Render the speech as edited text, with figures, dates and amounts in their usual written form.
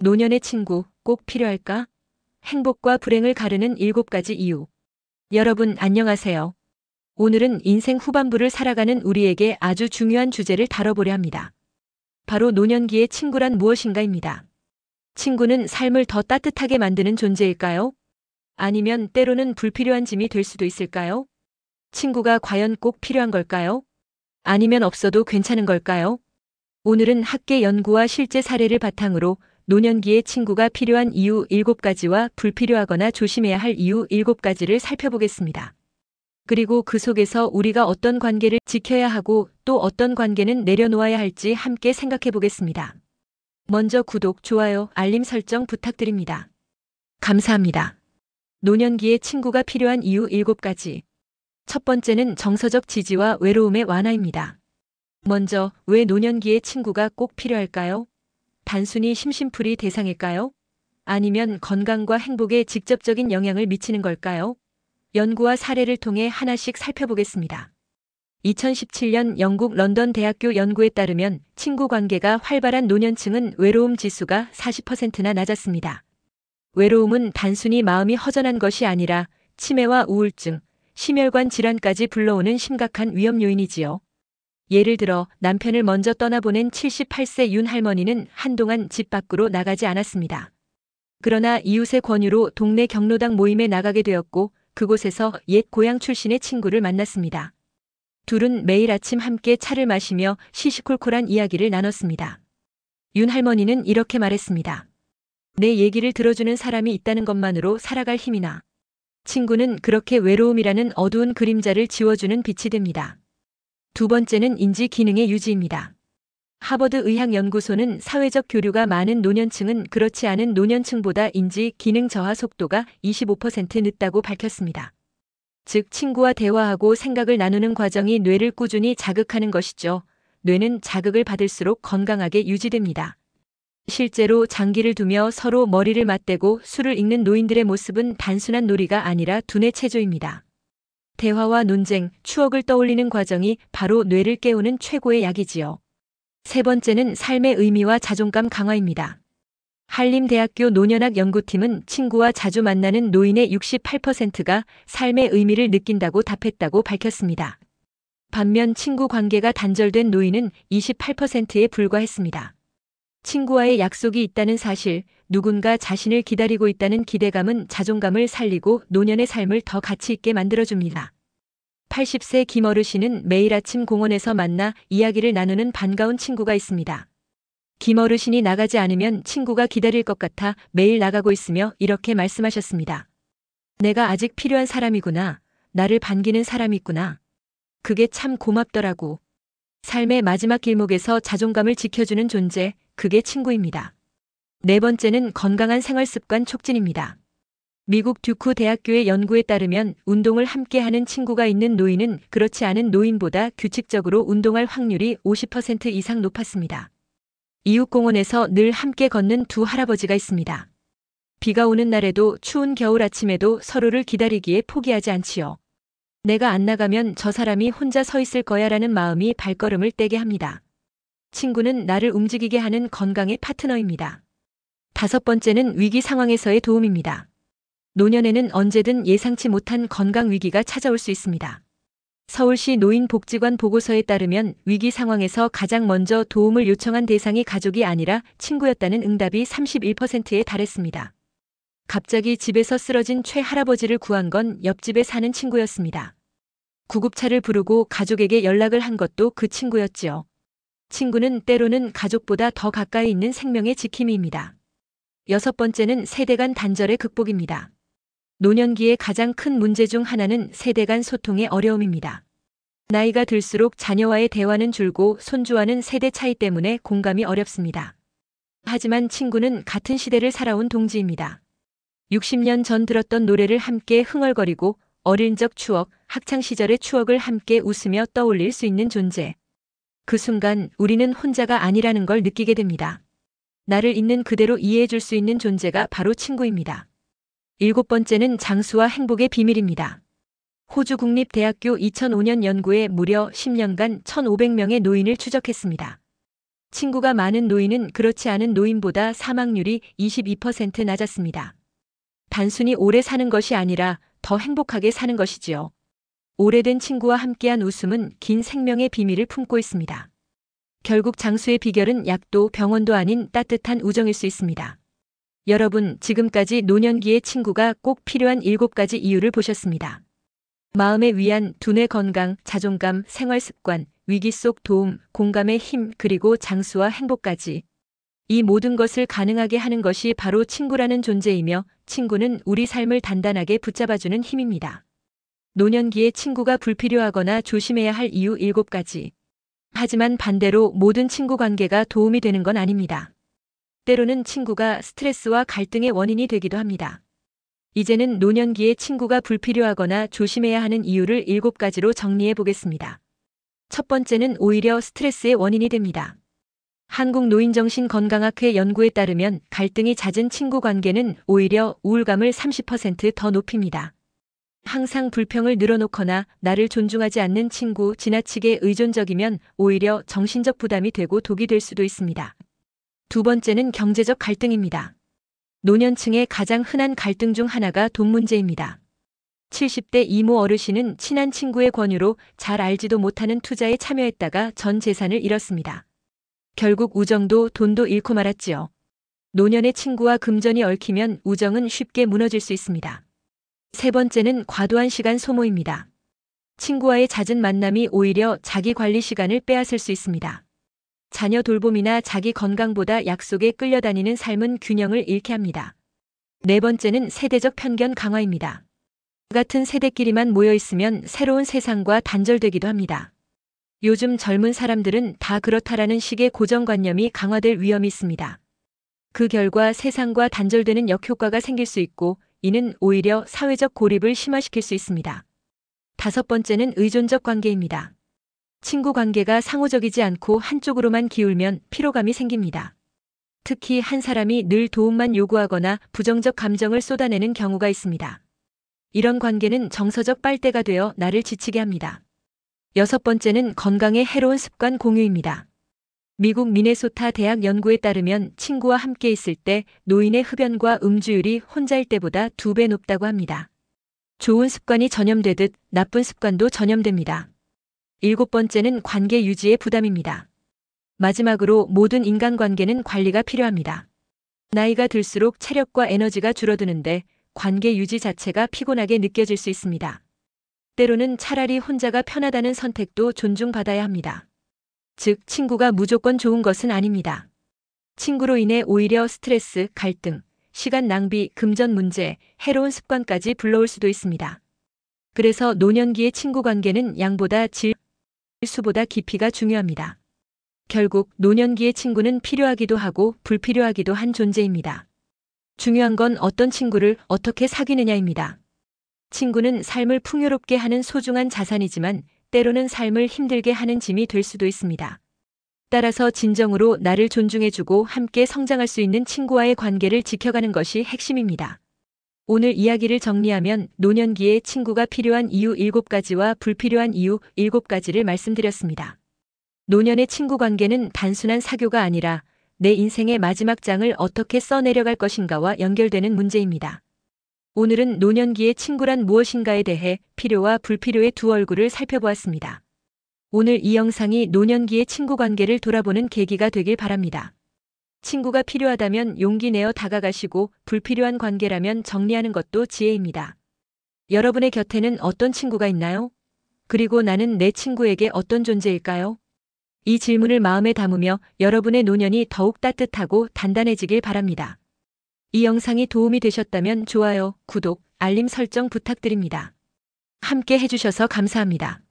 노년의 친구 꼭 필요할까? 행복과 불행을 가르는 7가지 이유. 여러분 안녕하세요. 오늘은 인생 후반부를 살아가는 우리에게 아주 중요한 주제를 다뤄보려 합니다. 바로 노년기의 친구란 무엇인가입니다. 친구는 삶을 더 따뜻하게 만드는 존재일까요? 아니면 때로는 불필요한 짐이 될 수도 있을까요? 친구가 과연 꼭 필요한 걸까요? 아니면 없어도 괜찮은 걸까요? 오늘은 학계 연구와 실제 사례를 바탕으로 노년기에 친구가 필요한 이유 7가지와 불필요하거나 조심해야 할 이유 7가지를 살펴보겠습니다. 그리고 그 속에서 우리가 어떤 관계를 지켜야 하고 또 어떤 관계는 내려놓아야 할지 함께 생각해 보겠습니다. 먼저 구독, 좋아요, 알림 설정 부탁드립니다. 감사합니다. 노년기에 친구가 필요한 이유 7가지. 첫 번째는 정서적 지지와 외로움의 완화입니다. 먼저, 왜 노년기에 친구가 꼭 필요할까요? 단순히 심심풀이 대상일까요? 아니면 건강과 행복에 직접적인 영향을 미치는 걸까요? 연구와 사례를 통해 하나씩 살펴보겠습니다. 2017년 영국 런던 대학교 연구에 따르면 친구 관계가 활발한 노년층은 외로움 지수가 40%나 낮았습니다. 외로움은 단순히 마음이 허전한 것이 아니라 치매와 우울증, 심혈관 질환까지 불러오는 심각한 위험 요인이지요. 예를 들어 남편을 먼저 떠나보낸 78세 윤 할머니는 한동안 집 밖으로 나가지 않았습니다. 그러나 이웃의 권유로 동네 경로당 모임에 나가게 되었고 그곳에서 옛 고향 출신의 친구를 만났습니다. 둘은 매일 아침 함께 차를 마시며 시시콜콜한 이야기를 나눴습니다. 윤 할머니는 이렇게 말했습니다. 내 얘기를 들어주는 사람이 있다는 것만으로 살아갈 힘이 나. 친구는 그렇게 외로움이라는 어두운 그림자를 지워주는 빛이 됩니다. 두 번째는 인지 기능의 유지입니다. 하버드 의학연구소는 사회적 교류가 많은 노년층은 그렇지 않은 노년층보다 인지 기능 저하 속도가 25% 늦다고 밝혔습니다. 즉 친구와 대화하고 생각을 나누는 과정이 뇌를 꾸준히 자극하는 것이죠. 뇌는 자극을 받을수록 건강하게 유지됩니다. 실제로 장기를 두며 서로 머리를 맞대고 술을 읽는 노인들의 모습은 단순한 놀이가 아니라 두뇌 체조입니다. 대화와 논쟁, 추억을 떠올리는 과정이 바로 뇌를 깨우는 최고의 약이지요. 세 번째는 삶의 의미와 자존감 강화입니다. 한림대학교 노년학 연구팀은 친구와 자주 만나는 노인의 68%가 삶의 의미를 느낀다고 답했다고 밝혔습니다. 반면 친구 관계가 단절된 노인은 28%에 불과했습니다. 친구와의 약속이 있다는 사실, 누군가 자신을 기다리고 있다는 기대감은 자존감을 살리고 노년의 삶을 더 가치 있게 만들어줍니다. 80세 김어르신은 매일 아침 공원에서 만나 이야기를 나누는 반가운 친구가 있습니다. 김어르신이 나가지 않으면 친구가 기다릴 것 같아 매일 나가고 있으며 이렇게 말씀하셨습니다. 내가 아직 필요한 사람이구나. 나를 반기는 사람이 있구나. 그게 참 고맙더라고. 삶의 마지막 길목에서 자존감을 지켜주는 존재, 그게 친구입니다. 네 번째는 건강한 생활습관 촉진입니다. 미국 듀크 대학교의 연구에 따르면 운동을 함께하는 친구가 있는 노인은 그렇지 않은 노인보다 규칙적으로 운동할 확률이 50% 이상 높았습니다. 이웃 공원에서 늘 함께 걷는 두 할아버지가 있습니다. 비가 오는 날에도 추운 겨울 아침에도 서로를 기다리기에 포기하지 않지요. 내가 안 나가면 저 사람이 혼자 서 있을 거야라는 마음이 발걸음을 떼게 합니다. 친구는 나를 움직이게 하는 건강의 파트너입니다. 다섯 번째는 위기 상황에서의 도움입니다. 노년에는 언제든 예상치 못한 건강 위기가 찾아올 수 있습니다. 서울시 노인복지관 보고서에 따르면 위기 상황에서 가장 먼저 도움을 요청한 대상이 가족이 아니라 친구였다는 응답이 31%에 달했습니다. 갑자기 집에서 쓰러진 최 할아버지를 구한 건 옆집에 사는 친구였습니다. 구급차를 부르고 가족에게 연락을 한 것도 그 친구였지요. 친구는 때로는 가족보다 더 가까이 있는 생명의 지킴이입니다. 여섯 번째는 세대 간 단절의 극복입니다. 노년기의 가장 큰 문제 중 하나는 세대 간 소통의 어려움입니다. 나이가 들수록 자녀와의 대화는 줄고 손주와는 세대 차이 때문에 공감이 어렵습니다. 하지만 친구는 같은 시대를 살아온 동지입니다. 60년 전 들었던 노래를 함께 흥얼거리고 어린 적 추억, 학창시절의 추억을 함께 웃으며 떠올릴 수 있는 존재. 그 순간 우리는 혼자가 아니라는 걸 느끼게 됩니다. 나를 있는 그대로 이해해 줄 수 있는 존재가 바로 친구입니다. 일곱 번째는 장수와 행복의 비밀입니다. 호주 국립대학교 2005년 연구에 무려 10년간 1,500명의 노인을 추적했습니다. 친구가 많은 노인은 그렇지 않은 노인보다 사망률이 22% 낮았습니다. 단순히 오래 사는 것이 아니라 더 행복하게 사는 것이지요. 오래된 친구와 함께한 웃음은 긴 생명의 비밀을 품고 있습니다. 결국 장수의 비결은 약도 병원도 아닌 따뜻한 우정일 수 있습니다. 여러분, 지금까지 노년기의 친구가 꼭 필요한 7가지 이유를 보셨습니다. 마음의 위안, 두뇌 건강, 자존감, 생활 습관, 위기 속 도움, 공감의 힘, 그리고 장수와 행복까지. 이 모든 것을 가능하게 하는 것이 바로 친구라는 존재이며, 친구는 우리 삶을 단단하게 붙잡아주는 힘입니다. 노년기의 친구가 불필요하거나 조심해야 할 이유 7가지. 하지만 반대로 모든 친구 관계가 도움이 되는 건 아닙니다. 때로는 친구가 스트레스와 갈등의 원인이 되기도 합니다. 이제는 노년기의 친구가 불필요하거나 조심해야 하는 이유를 7가지로 정리해 보겠습니다. 첫 번째는 오히려 스트레스의 원인이 됩니다. 한국노인정신건강학회 연구에 따르면 갈등이 잦은 친구 관계는 오히려 우울감을 30% 더 높입니다. 항상 불평을 늘어놓거나 나를 존중하지 않는 친구, 지나치게 의존적이면 오히려 정신적 부담이 되고 독이 될 수도 있습니다. 두 번째는 경제적 갈등입니다. 노년층의 가장 흔한 갈등 중 하나가 돈 문제입니다. 70대 이모 어르신은 친한 친구의 권유로 잘 알지도 못하는 투자에 참여했다가 전 재산을 잃었습니다. 결국 우정도 돈도 잃고 말았지요. 노년의 친구와 금전이 얽히면 우정은 쉽게 무너질 수 있습니다. 세 번째는 과도한 시간 소모입니다. 친구와의 잦은 만남이 오히려 자기 관리 시간을 빼앗을 수 있습니다. 자녀 돌봄이나 자기 건강보다 약속에 끌려다니는 삶은 균형을 잃게 합니다. 네 번째는 세대적 편견 강화입니다. 같은 세대끼리만 모여 있으면 새로운 세상과 단절되기도 합니다. 요즘 젊은 사람들은 다 그렇다라는 식의 고정관념이 강화될 위험이 있습니다. 그 결과 세상과 단절되는 역효과가 생길 수 있고, 이는 오히려 사회적 고립을 심화시킬 수 있습니다. 다섯 번째는 의존적 관계입니다. 친구 관계가 상호적이지 않고 한쪽으로만 기울면 피로감이 생깁니다. 특히 한 사람이 늘 도움만 요구하거나 부정적 감정을 쏟아내는 경우가 있습니다. 이런 관계는 정서적 빨대가 되어 나를 지치게 합니다. 여섯 번째는 건강에 해로운 습관 공유입니다. 미국 미네소타 대학 연구에 따르면 친구와 함께 있을 때 노인의 흡연과 음주율이 혼자일 때보다 2배 높다고 합니다. 좋은 습관이 전염되듯 나쁜 습관도 전염됩니다. 일곱 번째는 관계 유지의 부담입니다. 마지막으로 모든 인간관계는 관리가 필요합니다. 나이가 들수록 체력과 에너지가 줄어드는데 관계 유지 자체가 피곤하게 느껴질 수 있습니다. 때로는 차라리 혼자가 편하다는 선택도 존중받아야 합니다. 즉, 친구가 무조건 좋은 것은 아닙니다. 친구로 인해 오히려 스트레스, 갈등, 시간 낭비, 금전 문제, 해로운 습관까지 불러올 수도 있습니다. 그래서 노년기의 친구 관계는 양보다 질, 수보다 깊이가 중요합니다. 결국 노년기의 친구는 필요하기도 하고 불필요하기도 한 존재입니다. 중요한 건 어떤 친구를 어떻게 사귀느냐입니다. 친구는 삶을 풍요롭게 하는 소중한 자산이지만 때로는 삶을 힘들게 하는 짐이 될 수도 있습니다. 따라서 진정으로 나를 존중해주고 함께 성장할 수 있는 친구와의 관계를 지켜가는 것이 핵심입니다. 오늘 이야기를 정리하면 노년기에 친구가 필요한 이유 7가지와 불필요한 이유 7가지를 말씀드렸습니다. 노년의 친구 관계는 단순한 사교가 아니라 내 인생의 마지막 장을 어떻게 써내려갈 것인가와 연결되는 문제입니다. 오늘은 노년기의 친구란 무엇인가에 대해 필요와 불필요의 두 얼굴을 살펴보았습니다. 오늘 이 영상이 노년기의 친구 관계를 돌아보는 계기가 되길 바랍니다. 친구가 필요하다면 용기 내어 다가가시고 불필요한 관계라면 정리하는 것도 지혜입니다. 여러분의 곁에는 어떤 친구가 있나요? 그리고 나는 내 친구에게 어떤 존재일까요? 이 질문을 마음에 담으며 여러분의 노년이 더욱 따뜻하고 단단해지길 바랍니다. 이 영상이 도움이 되셨다면 좋아요, 구독, 알림 설정 부탁드립니다. 함께 해주셔서 감사합니다.